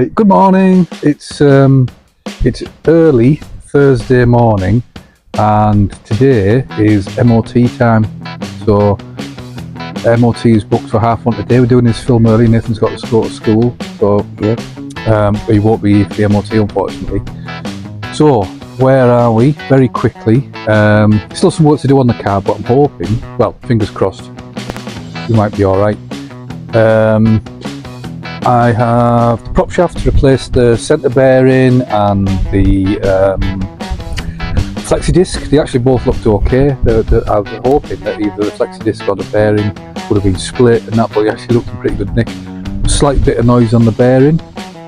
Good morning. It's early Thursday morning, and today is MOT time. So MOT is booked for 1:30 today. We're doing this film early. Nathan's got to go to school, so he won't be for the MOT, unfortunately. So where are we? Very quickly. Still some work to do on the car, but I'm hoping, well, fingers crossed, we might be all right. I have the prop shaft to replace the centre bearing and the flexi disc. They actually both looked okay. I was hoping that either the flexi disc or the bearing would have been split and that, but it actually looked in pretty good nick. A slight bit of noise on the bearing.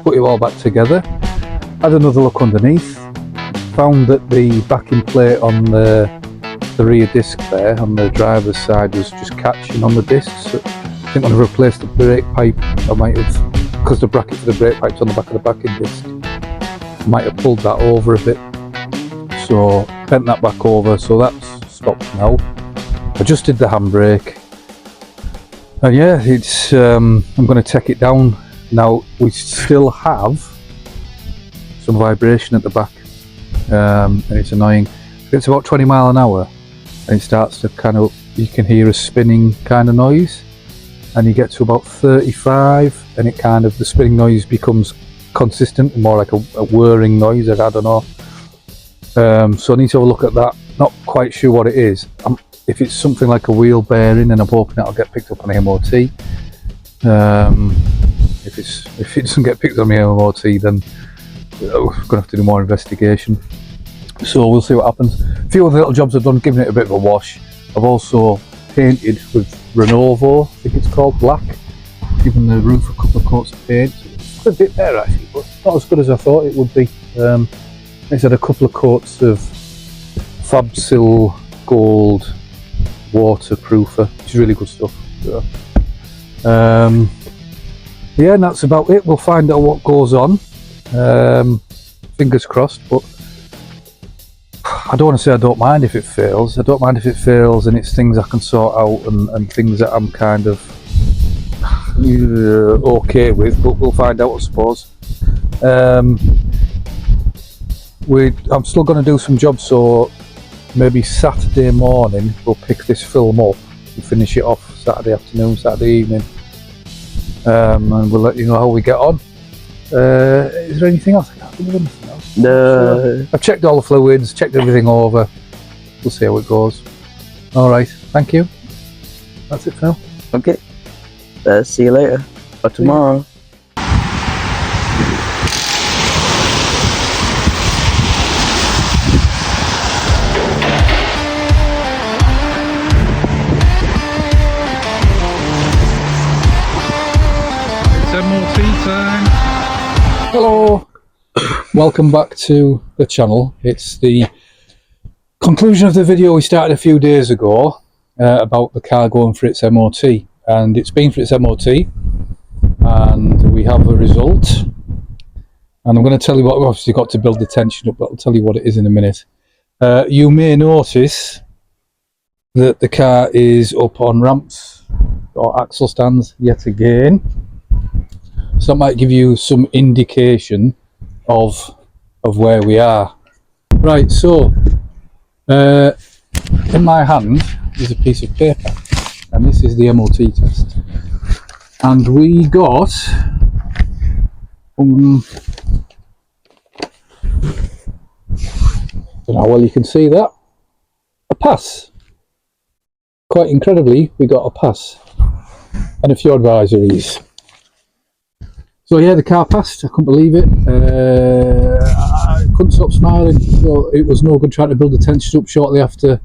Put it all back together. Had another look underneath. Found that the backing plate on the rear disc there on the driver's side was just catching on the discs. So I think when I replaced the brake pipe, I might have, because the bracket for the brake pipe's on the back of the backing disc, I might have pulled that over a bit. So bent that back over, so that's stopped now. Adjusted the handbrake. And yeah, it's I'm going to take it down. Now we still have some vibration at the back, and it's annoying. It's about 20 miles an hour and it starts to kind of, you can hear a spinning kind of noise. And you get to about 35 and it kind of, the spinning noise becomes consistent and more like a whirring noise. I don't know. So I need to have a look at that. Not quite sure what it is. If it's something like a wheel bearing, then I'm hoping that'll get picked up on the MOT. If it doesn't get picked up on the MOT, then we're going to have to do more investigation. So we'll see what happens. A few other little jobs I've done, giving it a bit of a wash. I've also painted with Renovo, I think it's called, black, giving the roof a couple of coats of paint. It's a bit better actually, but not as good as I thought it would be. It's had a couple of coats of Fabsil Gold waterproofer, which is really good stuff. So, yeah, and that's about it. We'll find out what goes on. Fingers crossed, but I don't want to say I don't mind if it fails. I don't mind if it fails and it's things I can sort out and things that I'm kind of okay with, but we'll find out, I suppose. I'm still going to do some jobs, so maybe Saturday morning we'll pick this film up and finish it off Saturday afternoon, Saturday evening, and we'll let you know how we get on. Is there anything else? I can't think of anything else. No. I've checked all the fluids, checked everything over. We'll see how it goes. Alright, thank you. That's it for now. Okay. See you later. Or tomorrow. It's MOT time. Hello. Welcome back to the channel. It's the conclusion of the video we started a few days ago about the car going for its MOT, and it's been for its MOT and we have a result, and I'm going to tell you what we've obviously got to build the tension up, but I'll tell you what it is in a minute. You may notice that the car is up on ramps or axle stands yet again, so that might give you some indication of where we are. Right, so in my hand is a piece of paper, and this is the MOT test, and we got don't know how well you can see that, a pass. Quite incredibly, we got a pass and a few advisories. So yeah, the car passed. I couldn't believe it. I couldn't stop smiling. So it was no good trying to build the tension up shortly after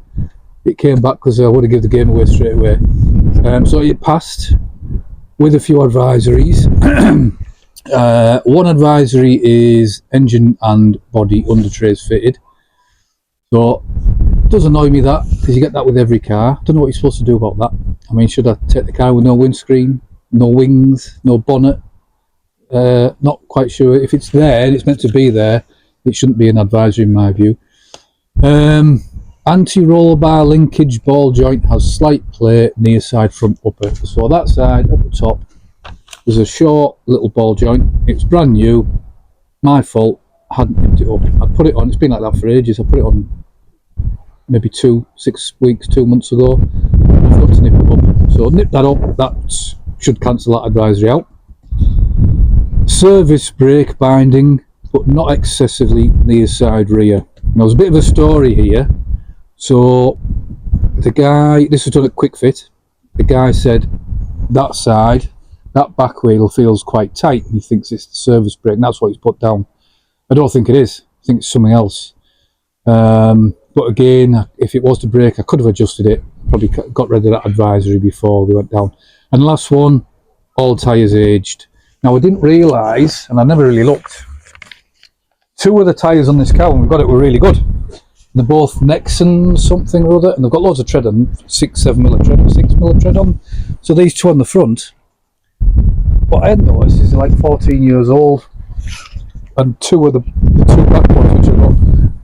it came back, because I would have given the game away straight away. So it passed with a few advisories. One advisory is engine and body under trays fitted. So it does annoy me that, because you get that with every car. I don't know what you're supposed to do about that. I mean, should I take the car with no windscreen, no wings, no bonnet? Not quite sure. If it's there and it's meant to be there, it shouldn't be an advisory in my view. Anti-roll bar linkage ball joint has slight play near side front upper. So that side up the top There's a short little ball joint. It's brand new. My fault. I hadn't nipped it up. I put it on. It's been like that for ages. I put it on maybe 6 weeks, 2 months ago. I've got to nip it up. So nip that up. That should cancel that advisory out. Service brake binding, but not excessively near side rear. Now there's a bit of a story here. So the guy, this was done at Quick Fit. The guy said that side, that back wheel feels quite tight, and he thinks it's the service brake, and that's what he's put down. I don't think it is. I think it's something else. But again, if it was the brake, I could have adjusted it. Probably got rid of that advisory before we went down. And the last one, all tyres aged. Now I didn't realise, and I never really looked, 2 of the tyres on this car when we got it were really good. They're both Nexon something or other, and they've got loads of tread on, 6mm tread on. So these 2 on the front, what I had noticed is they're like 14 years old, and 2 of the 2 back ones, which are got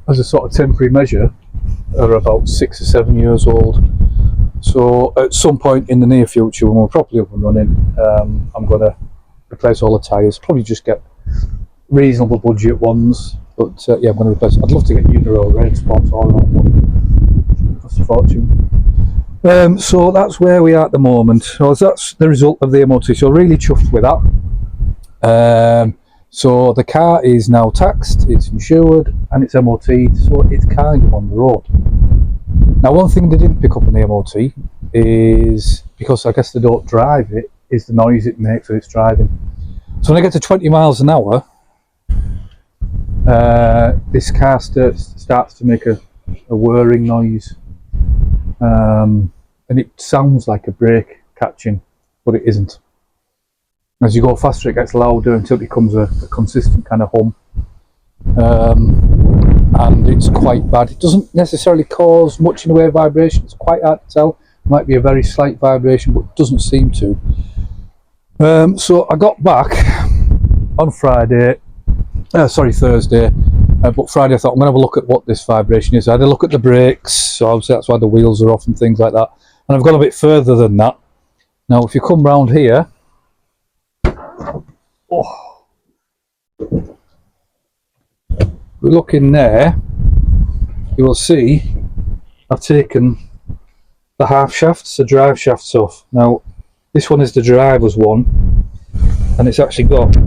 as a sort of temporary measure, are about 6 or 7 years old. So at some point in the near future, when we're properly up and running, I'm going to replace all the tyres, probably just get reasonable budget ones. But yeah, I'm going to replace. I'd love to get Uniro red spots all around, but that's a fortune. So that's where we are at the moment. So that's the result of the MOT. So really chuffed with that. So the car is now taxed, it's insured, and it's MOT'd, so it's kind of on the road. Now one thing they didn't pick up on the MOT is, because I guess they don't drive it, is the noise it makes when it's driving. So when I get to 20 miles an hour, this car starts to make a whirring noise, and it sounds like a brake catching, but it isn't. As you go faster, it gets louder until it becomes a consistent kind of hum, and it's quite bad. It doesn't necessarily cause much in the way of vibration. It's quite hard to tell. It might be a very slight vibration, but it doesn't seem to. So I got back on Thursday, but Friday I thought I'm going to have a look at what this vibration is. I had a look at the brakes, so obviously that's why the wheels are off and things like that. And I've gone a bit further than that. Now if you come round here, we look in there, you will see I've taken the half shafts, the drive shafts off. Now this one is the driver's one, and it's actually got, I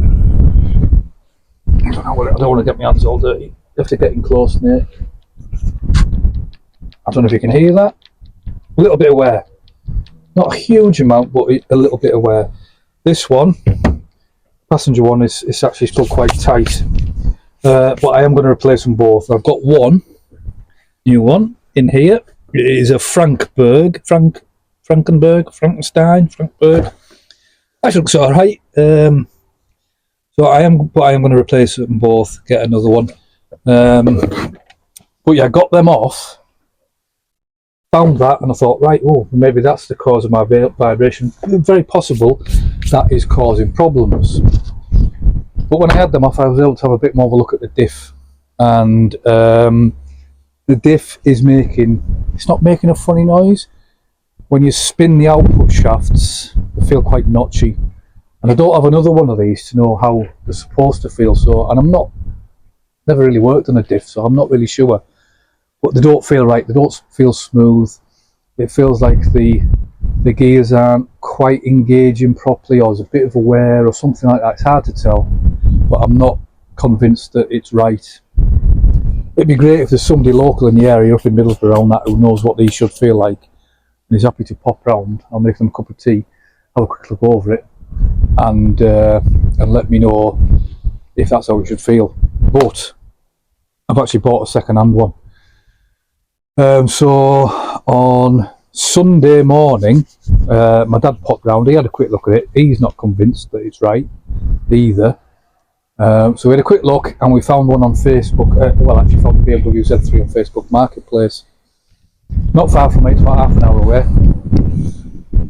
don't want to get my hands all dirty. You have to get in close, Nate. I don't know if you can hear that. A little bit of wear. Not a huge amount, but a little bit of wear. This one, passenger one, is actually still quite tight. But I am going to replace them both. I've got one new one in here. It is a Frankberg. That looks alright. So I am going to replace them both, get another one. But yeah, I got them off, found that, and I thought, right, oh, maybe that's the cause of my vibration. Very possible that is causing problems. But when I had them off, I was able to have a bit more of a look at the diff, and the diff is it's not making a funny noise. When you spin the output shafts, they feel quite notchy. And I don't have another one of these to know how they're supposed to feel. So, and never really worked on a diff, so I'm not really sure. But they don't feel right. They don't feel smooth. It feels like the gears aren't quite engaging properly, or there's a bit of a wear or something like that. It's hard to tell, but I'm not convinced that it's right. It'd be great if there's somebody local in the area up in Middlesbrough around that who knows what these should feel like and is happy to pop round. I'll make them a cup of tea, have a quick look over it, and let me know if that's how it should feel. But I've actually bought a second-hand one. So on Sunday morning, my dad popped round. He had a quick look at it. He's not convinced that it's right either. So we had a quick look, and we found one on Facebook. Well, actually found the BMW Z3 on Facebook Marketplace. Not far from it, it's about half an hour away.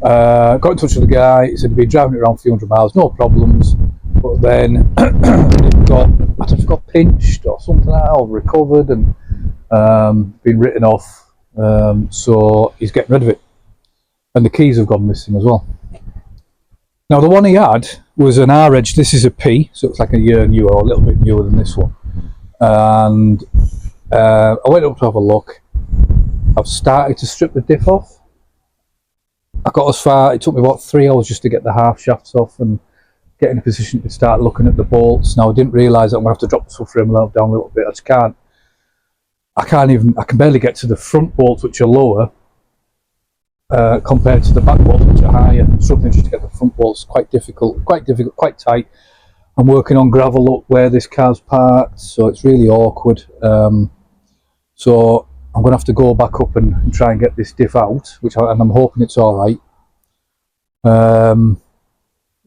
Got in touch with the guy. He said he'd been driving it around a few hundred miles, no problems. But then it got, I don't know if it got pinched or something like that, or recovered and been written off. So he's getting rid of it. And the keys have gone missing as well. Now the one he had was an R-Edge. This is a P, so it's like a year newer, or a little bit newer than this one. And I went up to have a look. I've started to strip the diff off. I got as far, it took me about 3 hours just to get the half shafts off and get in a position to start looking at the bolts. Now I didn't realise that I'm going to have to drop the subframe down a little bit. I can barely get to the front bolts, which are lower, compared to the back bolts, which are higher. I'm struggling just to get the front bolts, quite difficult, quite tight. I'm working on gravel up where this car's parked, so it's really awkward. So I'm going to have to go back up and try and get this diff out, and I'm hoping it's all right.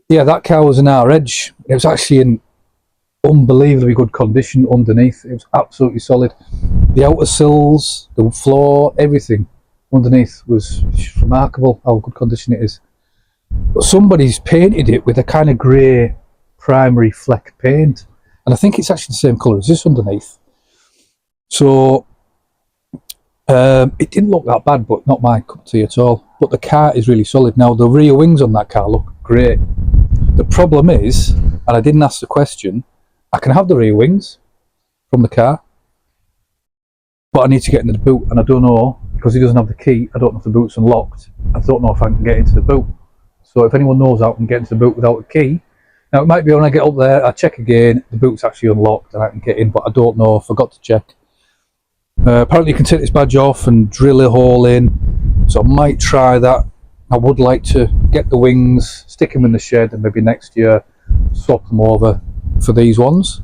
Yeah, that car was an R-Edge. It was actually in unbelievably good condition underneath. It was absolutely solid. The outer sills, the floor, everything underneath was remarkable how good condition it is. But somebody's painted it with a kind of grey primary fleck paint, and I think it's actually the same colour as this underneath. So it didn't look that bad, but not my cup of tea at all. But the car is really solid. Now the rear wings on that car look great. The problem is, and I didn't ask the question, I can have the rear wings from the car, but I need to get into the boot, and I don't know, because he doesn't have the key, I don't know if the boot's unlocked. I don't know if I can get into the boot. So if anyone knows how I can get into the boot without a key, now it might be when I get up there, I check again, the boot's actually unlocked and I can get in, but I don't know, I forgot to check. Apparently you can take this badge off and drill a hole in, so I might try that. I would like to get the wings, stick them in the shed, and maybe next year swap them over for these ones.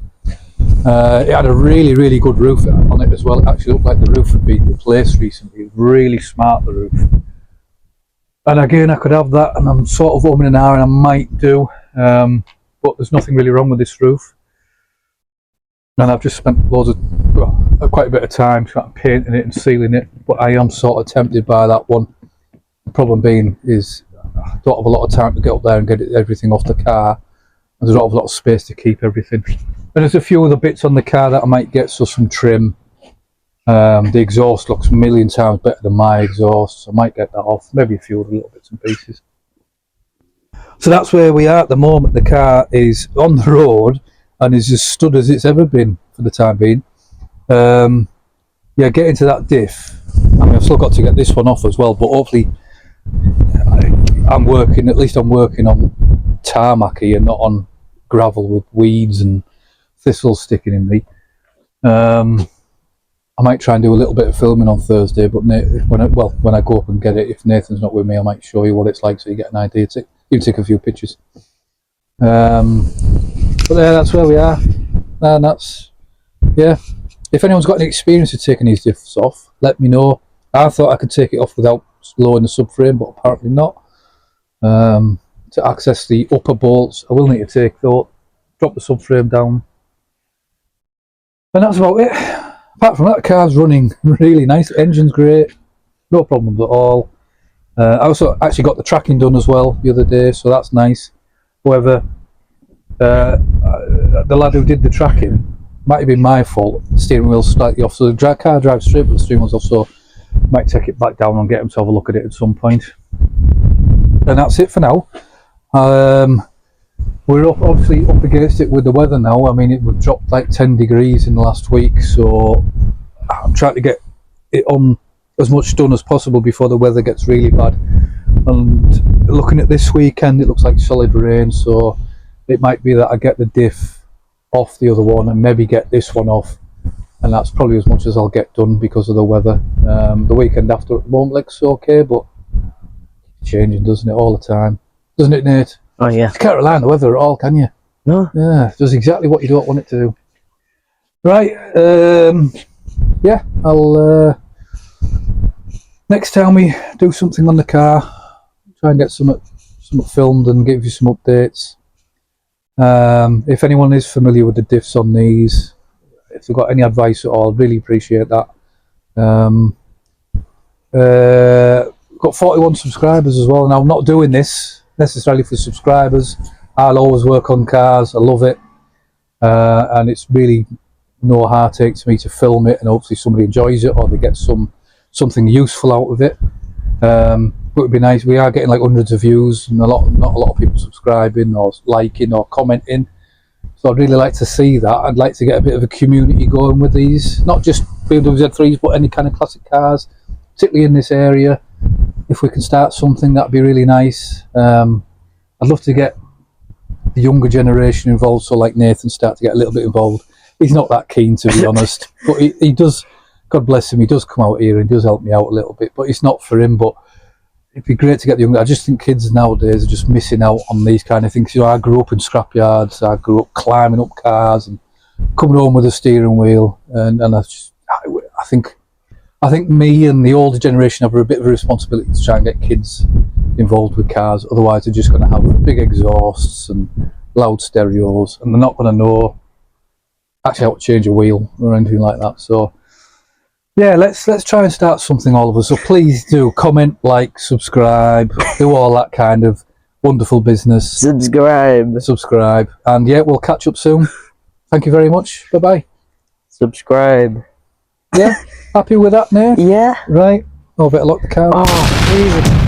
It had a really good roof on it as well. It actually looked like the roof had been replaced recently. It was really smart, the roof. And again, I could have that, and I'm sort of umming and ahhing, I might do, but there's nothing really wrong with this roof. And I've just spent quite a bit of time trying to painting it and sealing it, but I am sort of tempted by that one. The problem being is I don't have a lot of time to get up there and get everything off the car. There's not a lot of space to keep everything. And there's a few other bits on the car that I might get, so some trim. The exhaust looks a million times better than my exhaust, so I might get that off. Maybe a few other little bits and pieces. So that's where we are at the moment. The car is on the road and is as stood as it's ever been for the time being. Yeah, getting to that diff. I mean, I've still got to get this one off as well, but hopefully I'm working on tarmac here, not on gravel with weeds and thistles sticking in me. I might try and do a little bit of filming on Thursday, but when I go up and get it, if Nathan's not with me, I might show you what it's like so you get an idea. You can take a few pictures. But yeah, that's where we are, and that's, yeah. If anyone's got any experience of taking these diffs off, let me know. I thought I could take it off without lowering the subframe, but apparently not. To access the upper bolts, I will need to drop the subframe down. And that's about it. Apart from that, the car's running really nice. The engine's great, no problems at all. I also actually got the tracking done as well the other day, so that's nice. However, the lad who did the tracking, might have been my fault, the steering wheel's slightly off, so the car drives straight but the steering wheel's off, so might take it back down and get him to have a look at it at some point. And that's it for now. We're obviously up against it with the weather now. I mean, we've dropped like 10 degrees in the last week, so I'm trying to get it on as much done as possible before the weather gets really bad. And looking at this weekend, it looks like solid rain, so it might be that I get the diff off the other one and maybe get this one off, and that's probably as much as I'll get done because of the weather. The weekend after at the moment looks okay, but it's changing, doesn't it, all the time, doesn't it, Nate? Oh yeah. You can't rely on the weather at all, can you? No. Yeah, it does exactly what you don't want it to do. Right, yeah, I'll next time we do something on the car, try and get some filmed and give you some updates. If anyone is familiar with the diffs on these, if they've got any advice at all, I'd really appreciate that. Got 41 subscribers as well, and I'm not doing this necessarily for subscribers. I'll always work on cars, I love it, and it's really no heartache to me to film it, and hopefully somebody enjoys it or they get something useful out of it. But it'd be nice. We are getting like hundreds of views and not a lot of people subscribing or liking or commenting. So I'd really like to see that. I'd like to get a bit of a community going with these, not just BMW Z3s, but any kind of classic cars, particularly in this area. If we can start something, that'd be really nice. I'd love to get the younger generation involved, so like Nathan start to get a little bit involved. He's not that keen, to be honest, but he does, God bless him, he does come out here and does help me out a little bit, but it's not for him. But it'd be great to get the younger. I just think kids nowadays are just missing out on these kind of things. You know, I grew up in scrapyards, I grew up climbing up cars and coming home with a steering wheel, and I think me and the older generation have a bit of a responsibility to try and get kids involved with cars. Otherwise they're just going to have big exhausts and loud stereos, and they're not going to know actually how to change a wheel or anything like that. So yeah, let's try and start something, all of us. So please do comment, like, subscribe, do all that kind of wonderful business. Subscribe, and yeah, we'll catch up soon. Thank you very much. Bye bye. Subscribe. Yeah, happy with that, Nate? Yeah. Right. Oh, better lock the car. Oh, Jesus.